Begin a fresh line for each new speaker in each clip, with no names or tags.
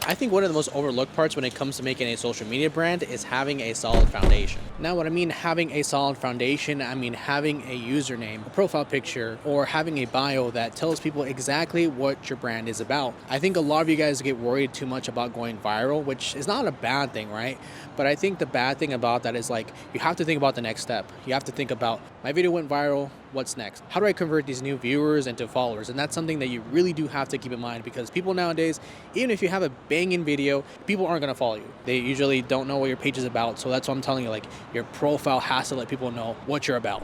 I think one of the most overlooked parts when it comes to making a social media brand is having a solid foundation. Now, what I mean having a solid foundation, I mean having a username, a profile picture, or having a bio that tells people exactly what your brand is about. I think a lot of you guys get worried too much about going viral, which is not a bad thing, right? But I think the bad thing about that is like, you have to think about the next step. You have to think about, my video went viral, what's next? How do I convert these new viewers into followers? And that's something that you really do have to keep in mind, because people nowadays, even if you have a banging video, people aren't going to follow you. They usually don't know what your page is about. So that's what I'm telling you, like, your profile has to let people know what you're about.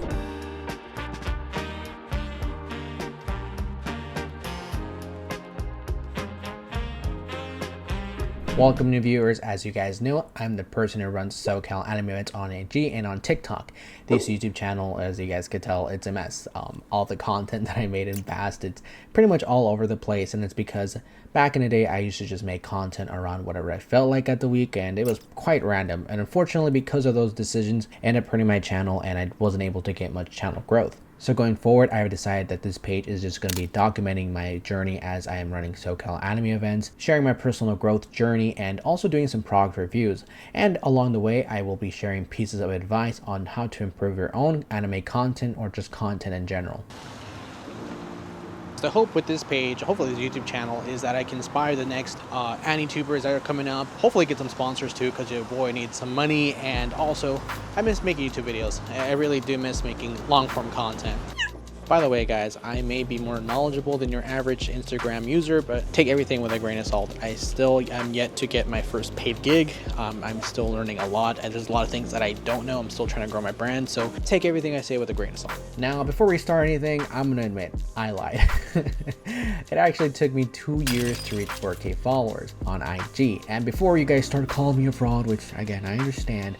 Welcome, new viewers. As you guys know, I'm the person who runs SoCal Anime Events on AG and on TikTok. This YouTube channel, as you guys could tell, it's a mess. All the content that I made in the past, it's pretty much all over the place, and it's because back in the day I used to just make content around whatever I felt like at the week, and it was quite random. And unfortunately, because of those decisions, I ended up hurting my channel and I wasn't able to get much channel growth. So going forward, I have decided that this page is just going to be documenting my journey as I am running SoCal Anime Events, sharing my personal growth journey, and also doing some product reviews. And along the way, I will be sharing pieces of advice on how to improve your own anime content or just content in general. The hope with this page, hopefully this YouTube channel, is that I can inspire the next Anitubers that are coming up. Hopefully get some sponsors too, because your boy needs some money. And also, I miss making YouTube videos. I really do miss making long form content. By the way, guys, I may be more knowledgeable than your average Instagram user, but take everything with a grain of salt. I still am yet to get my first paid gig. I'm still learning a lot, and there's a lot of things that I don't know. I'm still trying to grow my brand, so take everything I say with a grain of salt. Now, before we start anything, I'm gonna admit, I lied. It actually took me 2 years to reach 4K followers on IG, and before you guys start calling me a fraud, which again, I understand,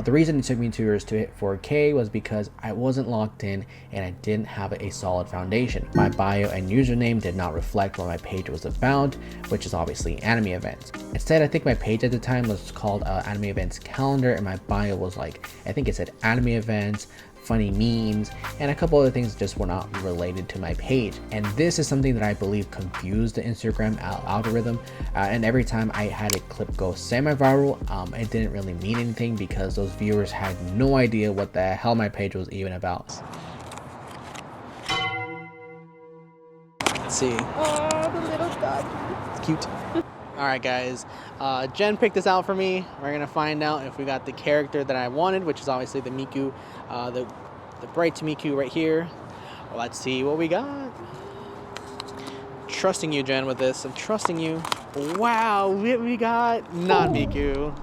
the reason it took me 2 years to hit 4K was because I wasn't locked in and I didn't have a solid foundation. My bio and username did not reflect what my page was about, which is obviously anime events. Instead, I think my page at the time was called Anime Events Calendar, and my bio was like, I think it said anime events, funny memes, and a couple other things just were not related to my page. And this is something that I believe confused the Instagram algorithm, and every time I had a clip go semi-viral, it didn't really mean anything because those viewers had no idea what the hell my page was even about. Let's see.
Oh, the little dog.
It's cute. Alright guys, Jen picked this out for me. We're gonna find out if we got the character that I wanted, which is obviously the Miku, the bright Miku right here. Well, let's see what we got. Trusting you, Jen, with this. I'm trusting you. Wow, we got not Miku.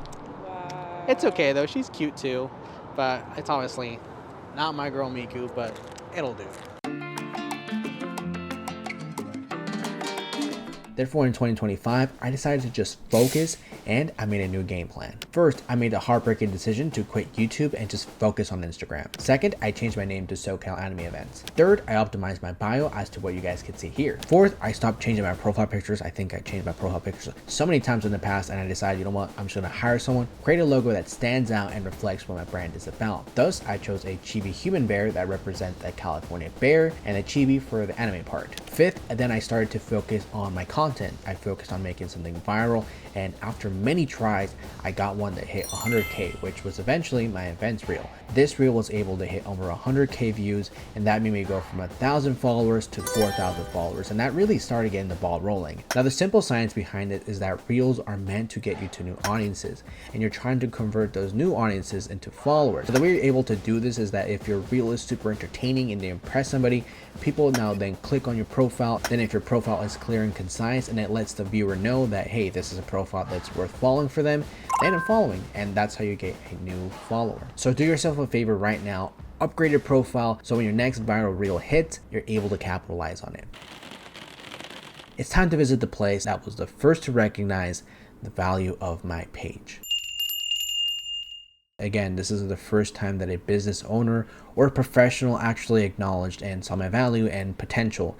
Wow.
It's okay though, she's cute too, but it's obviously not my girl Miku, but it'll do. Therefore, in 2025, I decided to just focus, and I made a new game plan. First, I made a heartbreaking decision to quit YouTube and just focus on Instagram. Second, I changed my name to SoCal Anime Events. Third, I optimized my bio as to what you guys can see here. Fourth, I stopped changing my profile pictures. I think I changed my profile pictures so many times in the past, and I decided, you know what, I'm just gonna hire someone, create a logo that stands out and reflects what my brand is about. Thus, I chose a chibi human bear that represents a California bear, and a chibi for the anime part. Fifth, and then I started to focus on my content. I focused on making something viral, and after many tries, I got one that hit 100K, which was eventually my events reel. This reel was able to hit over 100K views, and that made me go from 1,000 followers to 4,000 followers, and that really started getting the ball rolling. Now, the simple science behind it is that reels are meant to get you to new audiences, and you're trying to convert those new audiences into followers. So the way you're able to do this is that if your reel is super entertaining and they impress somebody, people now then click on your profile. Then if your profile is clear and concise and it lets the viewer know that, hey, this is a profile that's worth following for them, they end up following, and that's how you get a new follower. So do yourself a favor right now, upgrade your profile so when your next viral reel hits, you're able to capitalize on it. It's time to visit the place that was the first to recognize the value of my page. Again, this is the first time that a business owner or a professional actually acknowledged and saw my value and potential,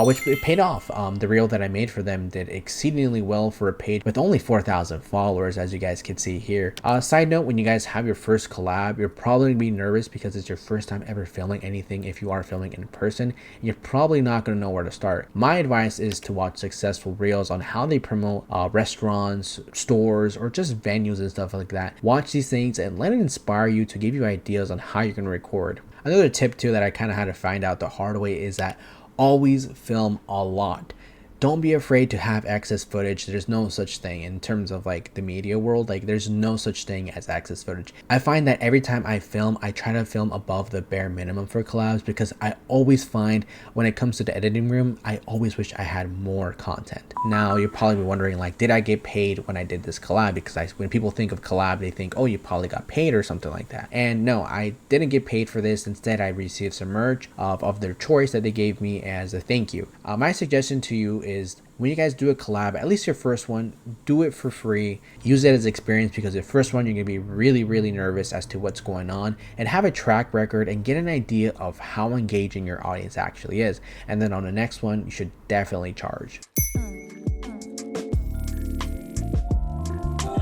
which it paid off. The reel that I made for them did exceedingly well for a page with only 4,000 followers, as you guys can see here. Side note, when you guys have your first collab, you're probably going to be nervous because it's your first time ever filming anything. If you are filming in person, you're probably not going to know where to start. My advice is to watch successful reels on how they promote restaurants, stores, or just venues and stuff like that. Watch these things and let it inspire you to give you ideas on how you're going to record. Another tip too that I kind of had to find out the hard way is that always film a lot. Don't be afraid to have excess footage. There's no such thing in terms of like the media world. Like there's no such thing as excess footage. I find that every time I film, I try to film above the bare minimum for collabs because I always find when it comes to the editing room, I always wish I had more content. Now you're probably wondering like, did I get paid when I did this collab? Because when people think of collab, they think, oh, you probably got paid or something like that. And no, I didn't get paid for this. Instead, I received some merch of their choice that they gave me as a thank you. My suggestion to you is when you guys do a collab, at least your first one, do it for free. Use it as experience because the first one you're gonna be really nervous as to what's going on, and have a track record and get an idea of how engaging your audience actually is. And then on the next one, you should definitely charge.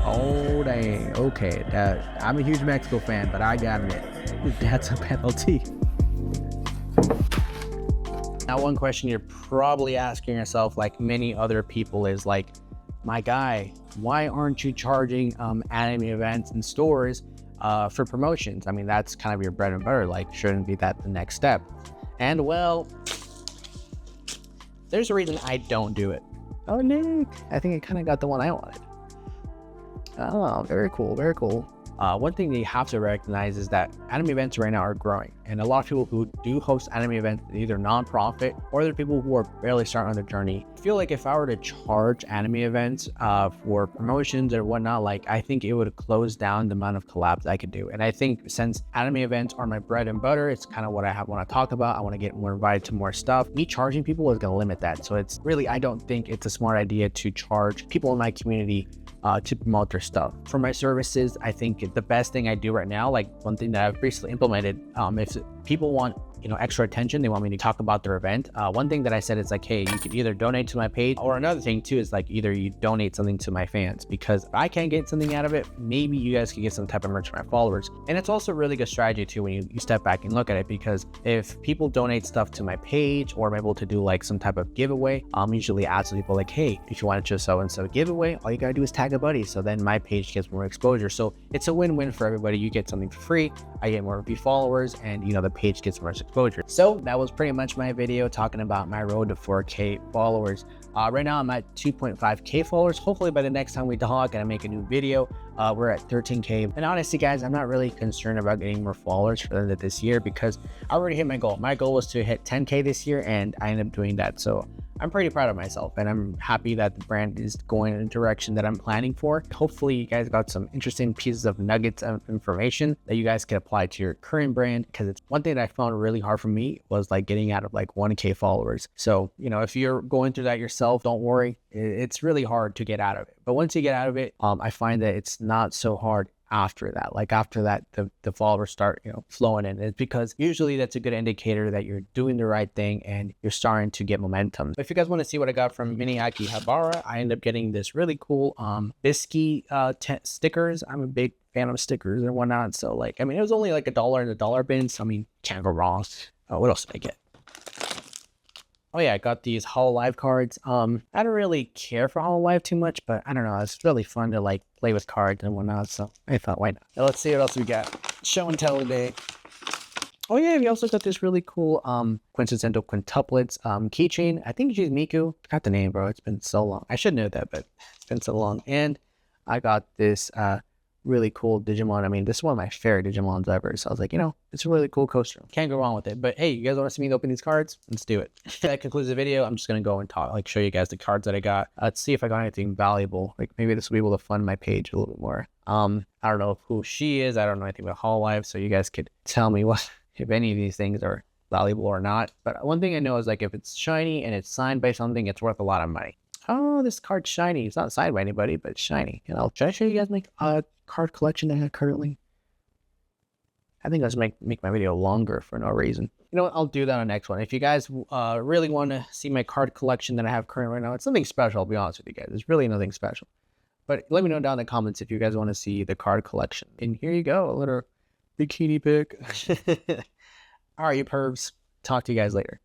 Oh dang, okay. I'm a huge Mexico fan, but I gotta admit, that's a penalty. Now, one question you're probably asking yourself, like many other people, is like, my guy, why aren't you charging anime events and stores for promotions? I mean, that's kind of your bread and butter. Like, shouldn't be that the next step? And well, there's a reason I don't do it. Oh, Nick, I think I kind of got the one I wanted. Oh, very cool, very cool. One thing that you have to recognize is that anime events right now are growing, and a lot of people who do host anime events, either nonprofit or they're people who are barely starting on their journey. I feel like if I were to charge anime events for promotions or whatnot, like I think it would close down the amount of collabs I could do. And I think since anime events are my bread and butter, it's kind of what I want to talk about. I want to get more invited to more stuff. Me charging people is going to limit that. So it's really, I don't think it's a smart idea to charge people in my community to promote their stuff. For my services, I think the best thing I do right now, like one thing that I've recently implemented, if people want extra attention, they want me to talk about their event, one thing that I said is like, hey, you can either donate to my page, or another thing too is like either you donate something to my fans, because if I can't get something out of it, maybe you guys can get some type of merch from my followers. And it's also a really good strategy too when you step back and look at it, because if people donate stuff to my page, or I'm able to do like some type of giveaway, I'm usually ask people like, hey, if you want to just so and so giveaway, all you gotta do is tag a buddy, so then my page gets more exposure. So it's a win-win for everybody. You get something for free, I get more followers, and the page gets more exposure. So that was pretty much my video talking about my road to 4K followers. Right now I'm at 2.5K followers. Hopefully by the next time we talk and I make a new video, we're at 13K. And honestly guys, I'm not really concerned about getting more followers for the end of this year, because I already hit my goal. My goal was to hit 10K this year, and I ended up doing that. So I'm pretty proud of myself, and I'm happy that the brand is going in a direction that I'm planning for. Hopefully you guys got some interesting pieces of nuggets of information that you guys can apply to your current brand, because it's one thing that I found really hard for me was like getting out of like 1K followers. So, if you're going through that yourself, don't worry. It's really hard to get out of it. But once you get out of it, I find that it's not so hard after that. Like after that, the followers start flowing in. It's because usually that's a good indicator that you're doing the right thing and you're starting to get momentum. If you guys want to see what I got from Mini Akihabara, I ended up getting this really cool Bisky stickers. I'm a big fan of stickers and whatnot, so like, I mean, it was only like $1 in the dollar bin, so I mean, can't go wrong. What else did I get? Oh yeah, I got these Hololive cards. I don't really care for Hololive too much, but I don't know, it's really fun to like play with cards and whatnot, so I thought, why not? Now let's see what else we got. Show and tell today. Oh yeah, we also got this really cool quintessential quintuplets keychain. I think she's Miku. Got the name, bro. It's been so long. I should know that, but it's been so long. And I got this really cool Digimon. I mean, this is one of my favorite Digimons ever. So I was like, it's a really cool coaster. Can't go wrong with it. But hey, you guys want to see me open these cards? Let's do it. That concludes the video. I'm just going to go and talk, like show you guys the cards that I got. Let's see if I got anything valuable. Like maybe this will be able to fund my page a little bit more. I don't know who she is. I don't know anything about Hololive. So you guys could tell me what, if any of these things are valuable or not. But one thing I know is like if it's shiny and it's signed by something, it's worth a lot of money. Oh, this card's shiny. It's not signed by anybody, but it's shiny. Should I show you guys my card collection that I have currently? I think I'll just make my video longer for no reason. You know what? I'll do that on the next one. If you guys really want to see my card collection that I have currently right now, it's nothing special, I'll be honest with you guys. It's really nothing special. But let me know down in the comments if you guys want to see the card collection. And here you go, a little bikini pic. All right, you pervs. Talk to you guys later.